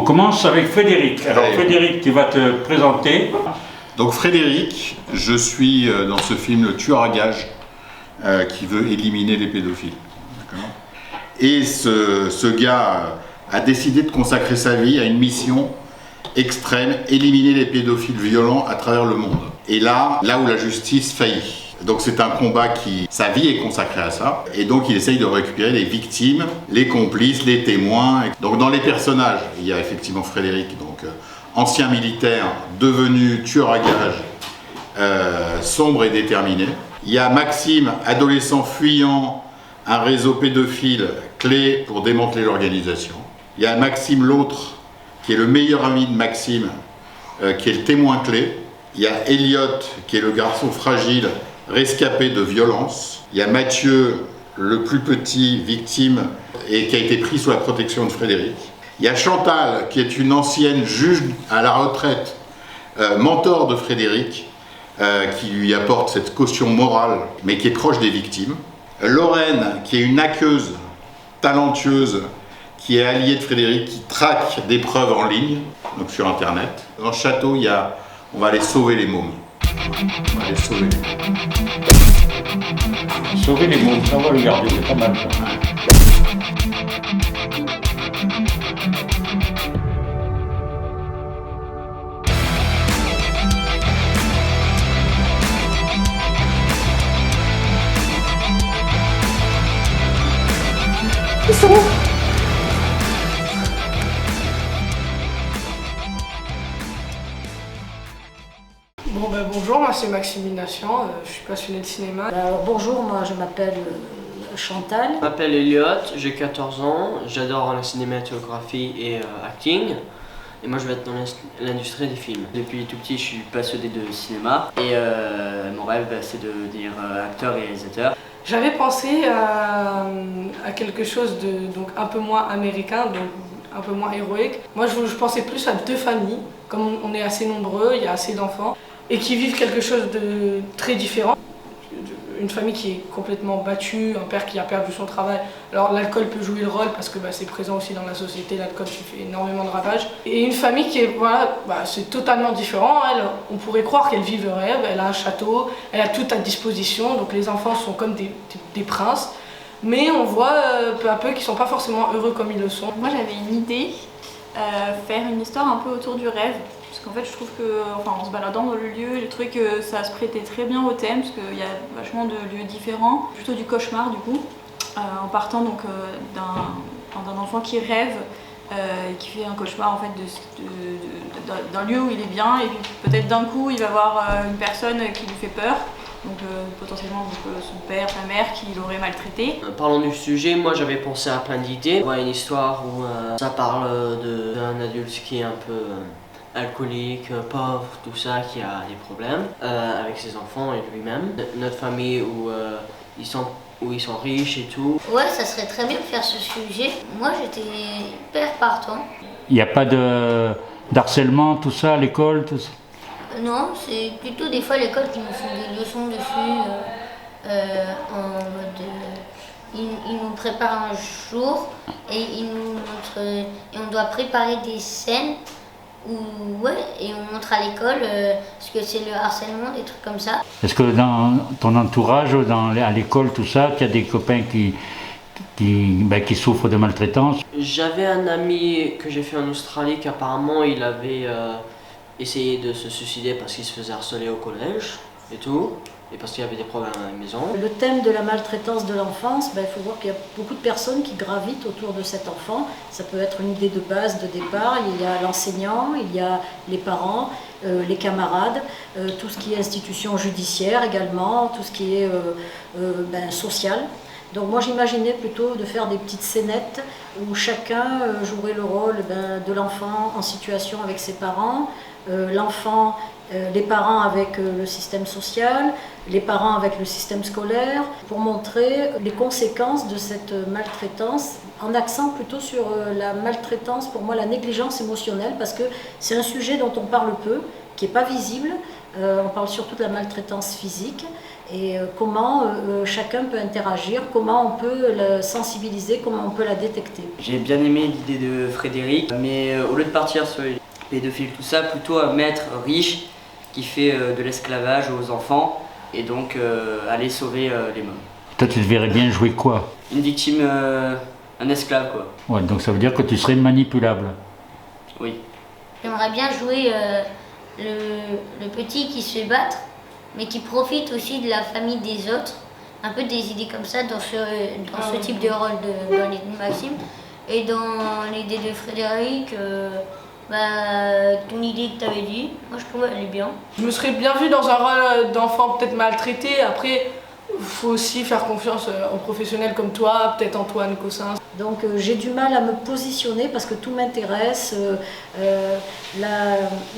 commence avec Frédéric. Alors Frédéric, tu vas te présenter. Donc Frédéric, je suis dans ce film le tueur à gages qui veut éliminer les pédophiles. Et ce gars a décidé de consacrer sa vie à une mission extrême, éliminer les pédophiles violents à travers le monde. Et là où la justice faillit. Donc c'est un combat sa vie est consacrée à ça. Et donc il essaye de récupérer les victimes, les complices, les témoins. Donc dans les personnages, il y a effectivement Frédéric, donc ancien militaire, devenu tueur à gages, sombre et déterminé. Il y a Maxime, adolescent fuyant un réseau pédophile, clé pour démanteler l'organisation. Il y a Maxime l'autre, qui est le meilleur ami de Maxime, qui est le témoin clé. Il y a Elliot, qui est le garçon fragile, rescapé de violence. Il y a Mathieu, le plus petit, victime, et qui a été pris sous la protection de Frédéric. Il y a Chantal, qui est une ancienne juge à la retraite, mentor de Frédéric, qui lui apporte cette caution morale, mais qui est proche des victimes. Lorraine, qui est une hackeuse talentueuse, qui est alliée de Frédéric, qui traque des preuves en ligne, donc sur Internet. Dans le château, on va aller sauver les mômes. On va aller sauver les mômes. Sauver les mômes, ça on va le garder, c'est pas mal ça. Ils sont où ? Bonjour, moi c'est Maxime Nation, je suis passionné de cinéma. Alors, bonjour, moi je m'appelle Chantal. Je m'appelle Elliot, j'ai 14 ans, j'adore la cinématographie et acting. Et moi je vais être dans l'industrie des films. Depuis tout petit je suis passionné de cinéma et mon rêve c'est de devenir acteur et réalisateur. J'avais pensé à quelque chose de donc un peu moins américain, donc un peu moins héroïque. Moi je pensais plus à deux familles, comme on est assez nombreux, il y a assez d'enfants, et qui vivent quelque chose de très différent. Une famille qui est complètement battue, un père qui a perdu son travail. Alors l'alcool peut jouer le rôle parce que c'est présent aussi dans la société, l'alcool qui fait énormément de ravages. Et une famille qui est, c'est totalement différent. Elle, on pourrait croire qu'elle vit le rêve, elle a un château, elle a tout à disposition, donc les enfants sont comme des princes. Mais on voit peu à peu qu'ils ne sont pas forcément heureux comme ils le sont. Moi j'avais une idée, faire une histoire un peu autour du rêve. Parce qu'en fait je trouve que, en se baladant dans le lieu, j'ai trouvé que ça se prêtait très bien au thème, parce qu'il y a vachement de lieux différents, plutôt du cauchemar du coup, en partant donc d'un enfant qui rêve et qui fait un cauchemar en fait d'un lieu où il est bien, et puis peut-être d'un coup il va voir une personne qui lui fait peur. Donc potentiellement son père, sa mère qui l'aurait maltraité. Parlons du sujet, moi j'avais pensé à plein d'idées. On voit une histoire où ça parle d'un adulte qui est un peu alcoolique, pauvre, tout ça, qui a des problèmes avec ses enfants et lui-même. Notre famille où ils sont riches et tout. Ouais, ça serait très bien de faire ce sujet. Moi j'étais hyper partant. Il n'y a pas d'harcèlement, tout ça, à l'école, tout ça? Non, c'est plutôt des fois l'école qui nous font des leçons dessus, en mode... Ils nous préparent un jour et ils nous montrent... et on doit préparer des scènes et on montre à l'école ce que c'est le harcèlement, des trucs comme ça. Est-ce que dans ton entourage, à l'école, tout ça, tu as des copains qui souffrent de maltraitance? J'avais un ami que j'ai fait en Australie qu'apparemment il avait essayé de se suicider parce qu'il se faisait harceler au collège et tout, et parce qu'il y avait des problèmes à la maison. Le thème de la maltraitance de l'enfance, il faut voir qu'il y a beaucoup de personnes qui gravitent autour de cet enfant. Ça peut être une idée de base, de départ. Il y a l'enseignant, il y a les parents, les camarades, tout ce qui est institution judiciaire également, tout ce qui est social. Donc moi j'imaginais plutôt de faire des petites scénettes où chacun jouerait le rôle de l'enfant en situation avec ses parents, l'enfant, les parents avec le système social, les parents avec le système scolaire, pour montrer les conséquences de cette maltraitance, en accent plutôt sur la maltraitance, pour moi la négligence émotionnelle, parce que c'est un sujet dont on parle peu, qui n'est pas visible. On parle surtout de la maltraitance physique, et comment chacun peut interagir, comment on peut la sensibiliser, comment on peut la détecter. J'ai bien aimé l'idée de Frédéric, mais au lieu de partir sur les pédophiles, tout ça, plutôt un maître riche qui fait de l'esclavage aux enfants et donc aller sauver les mômes. Toi, tu te verrais bien jouer quoi? Une victime, un esclave quoi. Ouais, donc ça veut dire que tu serais manipulable. Oui. J'aimerais bien jouer le petit qui se fait battre, mais qui profite aussi de la famille des autres. Un peu des idées comme ça dans ce type de rôle dans l'idée de Maxime. Et dans l'idée de Frédéric, ton idée que tu avais dit, moi je trouve elle est bien. Je me serais bien vue dans un rôle d'enfant peut-être maltraité. Après, il faut aussi faire confiance aux professionnels comme toi, peut-être Antoine Cossin. Donc j'ai du mal à me positionner parce que tout m'intéresse,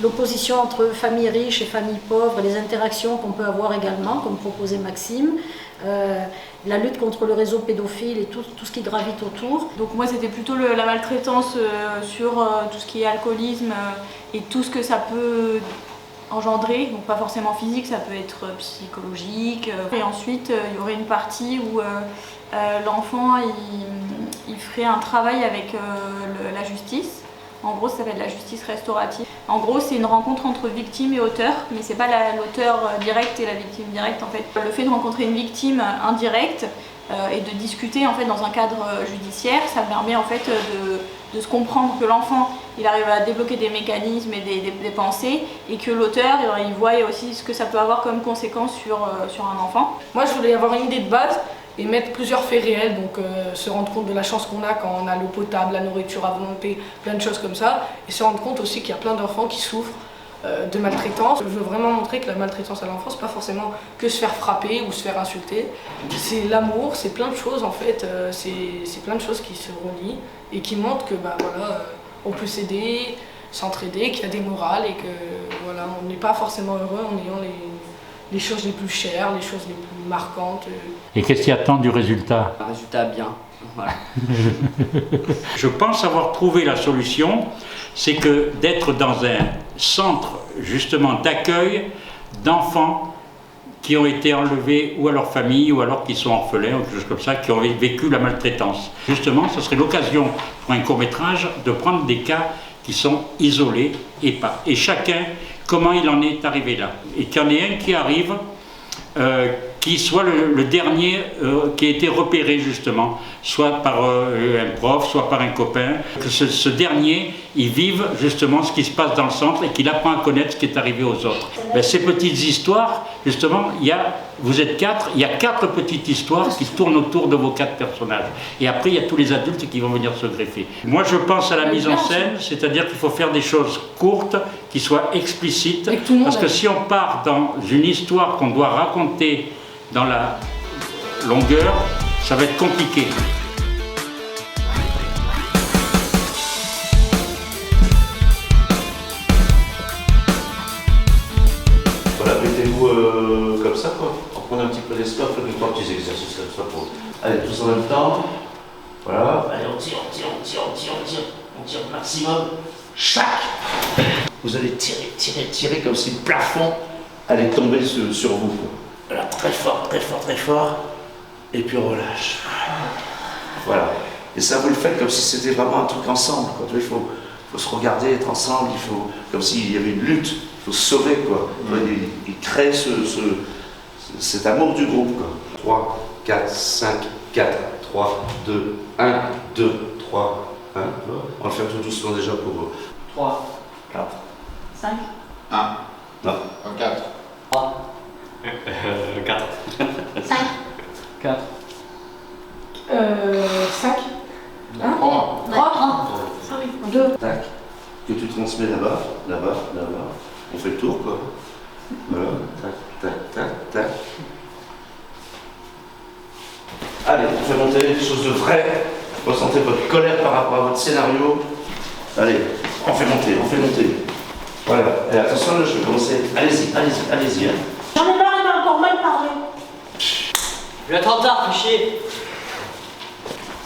l'opposition entre famille riche et famille pauvre, les interactions qu'on peut avoir également, comme proposait Maxime, la lutte contre le réseau pédophile et tout ce qui gravite autour. Donc moi c'était plutôt la maltraitance sur tout ce qui est alcoolisme et tout ce que ça peut engendrer, donc pas forcément physique, ça peut être psychologique. Et ensuite il y aurait une partie où l'enfant il ferait un travail avec la justice. En gros, ça s'appelle la justice restaurative. En gros, c'est une rencontre entre victime et auteur, mais c'est pas l'auteur direct et la victime directe en fait. Le fait de rencontrer une victime indirecte et de discuter en fait dans un cadre judiciaire, ça permet en fait de se comprendre, que l'enfant il arrive à débloquer des mécanismes et des pensées, et que l'auteur il voit aussi ce que ça peut avoir comme conséquence sur un enfant. Moi, je voulais avoir une idée de base et mettre plusieurs faits réels, donc se rendre compte de la chance qu'on a quand on a l'eau potable, la nourriture à volonté, plein de choses comme ça, et se rendre compte aussi qu'il y a plein d'enfants qui souffrent de maltraitance. Je veux vraiment montrer que la maltraitance à l'enfance, c'est pas forcément que se faire frapper ou se faire insulter, c'est l'amour, c'est plein de choses en fait, c'est plein de choses qui se relient et qui montrent que on peut s'aider, s'entraider, qu'il y a des morales et que voilà, on n'est pas forcément heureux en ayant les choses les plus chères, les choses les plus marquantes. Et qu'est-ce qui attend du résultat? Un résultat bien, voilà. Je pense avoir trouvé la solution, c'est que d'être dans un centre justement d'accueil d'enfants qui ont été enlevés ou à leur famille ou alors qui sont orphelins ou quelque chose comme ça, qui ont vécu la maltraitance. Justement, ce serait l'occasion pour un court-métrage de prendre des cas qui sont isolés et chacun comment il en est arrivé là. Et qu'il y en ait un qui arrive, qui soit le dernier qui a été repéré justement, soit par un prof, soit par un copain, que ce dernier, il vive justement ce qui se passe dans le centre et qu'il apprend à connaître ce qui est arrivé aux autres. Ben, ces petites histoires, justement, vous êtes 4, il y a 4 petites histoires qui tournent autour de vos 4 personnages. Et après, il y a tous les adultes qui vont venir se greffer. Moi, je pense à la mise en scène, c'est-à-dire qu'il faut faire des choses courtes, qui soient explicites, parce que si on part dans une histoire qu'on doit raconter dans la longueur, ça va être compliqué. Voilà, mettez-vous comme ça, quoi. On prend un petit peu d'espace, faites 3 petits exercices comme ça pour... Allez, tous en même temps. Voilà. Allez, on tire au maximum. Chac. Vous allez tirer comme si le plafond allait tomber sur vous, quoi. Voilà, très fort. Et puis on relâche. Voilà. Et ça, vous le faites comme si c'était vraiment un truc ensemble, quoi. Il faut se regarder, être ensemble, il faut, comme s'il y avait une lutte, il faut se sauver, quoi. Il crée cet amour du groupe, quoi. 3, 4, 5, 4, 3, 2, 1, 2, 3, 1. On va le faire tout doucement déjà pour 3, 4, 5, 1, non, 4. 3, 4. 5. 4. 5. 3. 2. Tac. Que tu transmets là-bas. On fait le tour, quoi. Voilà. Tac. Allez, on fait monter des choses de vrai. Ressentez votre colère par rapport à votre scénario. Allez, on fait monter. Voilà. Et attention, là, je vais commencer. Allez-y. Hein. J'en ai marre, il m'a encore mal parlé. Je vais être en retard, fichier.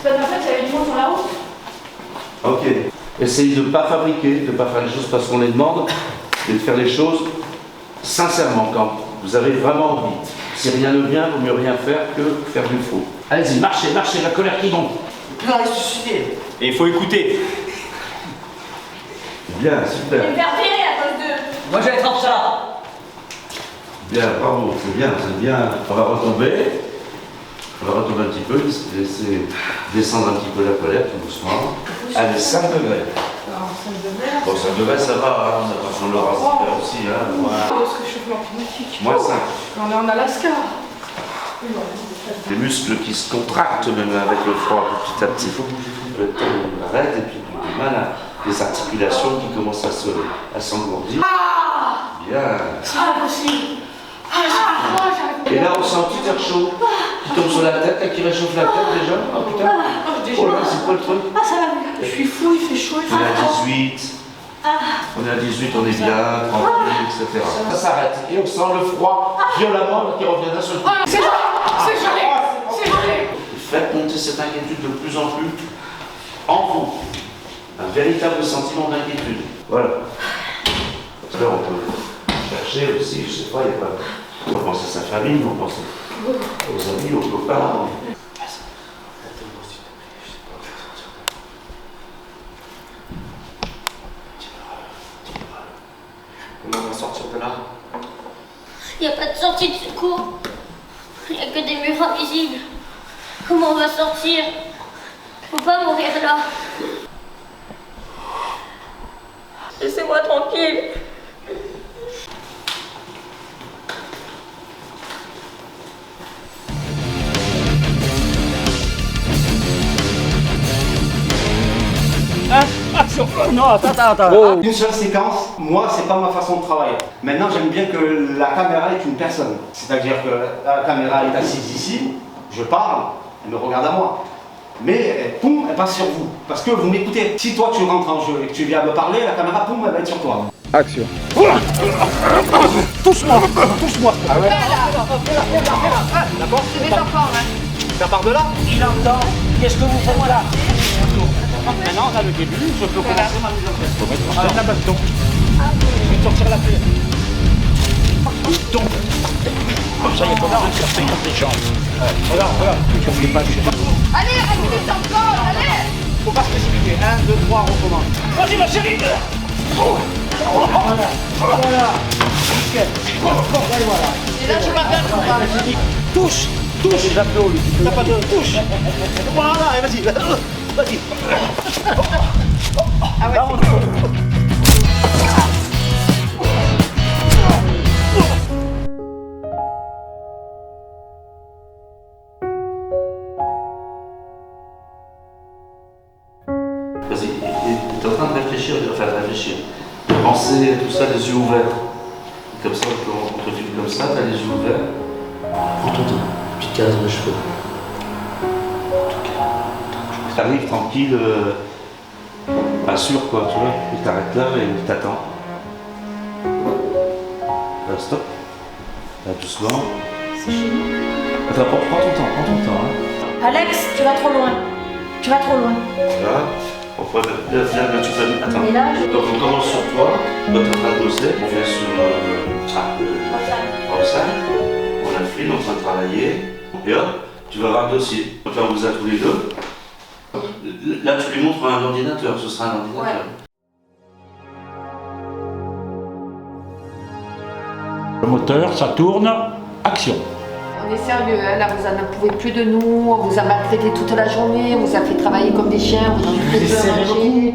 C'est pas de ma faute, il y avait du monde sur la route. Ok. Essayez de ne pas fabriquer, de ne pas faire les choses parce qu'on les demande, mais de faire les choses sincèrement quand vous avez vraiment envie. Si rien ne vient, il vaut mieux rien faire que faire du faux. Allez-y, marchez, marchez, la colère qui monte. Non, il suffit. Et il faut écouter. Bien, super. Je vais me faire virer à cause d'eux. Moi, je vais être en retard. Bien, bravo, c'est bien, c'est bien. On va retomber. On va retomber un petit peu, laisser descendre un petit peu la colère, tout doucement. Allez, 5 degrés. Bon, 5 degrés, ça va, hein, on a pas besoin de le raser aussi. Hein. Parce que réchauffement climatique. Moins 5. On est en Alaska. Les muscles qui se contractent même avec le froid petit à petit. Le temps arrête et puis du mal à les articulations qui commencent à s'engourdir. Bien. C'est pas possible. Et là, on sent un petit air chaud qui tombe sur la tête, là, qui réchauffe la tête déjà. Oh putain. Oh là, c'est quoi le truc? Je suis fou, il fait chaud, il fait On est à froid. 18. On est à 18, on est bien, tranquille, etc. Ça s'arrête et on sent le froid violemment qui revient d'un seul coup. C'est gelé. C'est gelé. C'est gelé. Faites monter cette inquiétude de plus en plus en vous. Un véritable sentiment d'inquiétude. Voilà. Parce que là, on peut chercher aussi, je sais pas, il y a pas. On pense à sa famille, on pense aux amis, aux copains. Comment on va sortir de là? Il n'y a pas de sortie de secours. Il n'y a que des murs invisibles. Comment on va sortir? Faut pas mourir là. Laissez-moi tranquille. Action! Non, attends. Oh. Une seule séquence, moi c'est pas ma façon de travailler. Maintenant j'aime bien que la caméra est une personne. C'est-à-dire que la caméra est assise ici, je parle, elle me regarde à moi. Mais poum, elle passe sur vous. Parce que vous m'écoutez. Si toi tu rentres en jeu et que tu viens me parler, la caméra poum, elle va être sur toi. Action. Touche-moi. Ah ouais. D'accord. C'est des enfants, hein. Ça part de là. Il entend. Qu'est-ce que vous faites là? Maintenant on a le début, je peux commencer ma mise en place. Avec la baston. Je vais sortir la clé. Donc. Comme ça, il y a pas de surprise dans les jambes. Regarde. Allez, restez encore, allez. Faut pas se précipiter. 1, 2, 3, on recommence. Vas-y ma chérie. Voilà. Nickel. Voilà. Et là, je m'appelle. Touche. Les abdos, t'as pas de touche. Voilà, vas-y. Vas-y. Ah ouais, là, Vas-y, t'es en train de réfléchir, Pensez à tout ça les yeux ouverts. Comme ça, on te dit comme ça, t'as les yeux ouverts. Prends-toi une petite case de cheveux. T'arrives tranquille, pas sûr quoi, tu vois, et t'arrêtes là et t'attends. Là, stop. Là, doucement. C'est chez nous. Attends, prends ton temps. Hein. Alex, tu vas trop loin. Là, on pourrait là, tu fais. Attends. Et là, je... Donc on commence sur toi, toi t'es en train de bosser, on vient sur Roxane, on a le fil, on est en train de travailler, et hop, tu vas voir le dossier. On va faire vous à tous les deux. Là tu lui montres un ordinateur, ce sera un ordinateur. Ouais. Le moteur, ça tourne, action. On est sérieux, hein, là vous n'en pouvez plus de nous, on vous a maltraité toute la journée, on vous a fait travailler comme des chiens, vous en avez fait manger.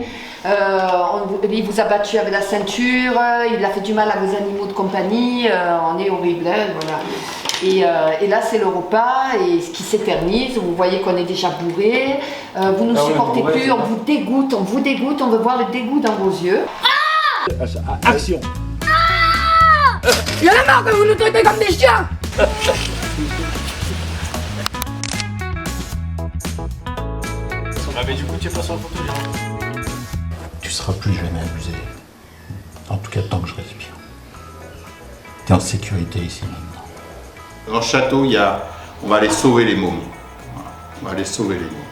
Il vous a battu avec la ceinture, il a fait du mal à vos animaux de compagnie, on est horrible, hein, voilà. Et là c'est le repas et ce qui s'éternise, vous voyez qu'on est déjà bourré, vous nous supportez plus, on vous dégoûte, on veut voir le dégoût dans vos yeux. Action. Il y en a marre que vous nous traitez comme des chiens. Ah mais du coup tu es pas sur la photo, Tu seras plus jamais abusé. En tout cas, tant que je respire. T'es en sécurité ici maintenant. Dans le château, on va aller sauver les mômes. Voilà. On va aller sauver les mômes.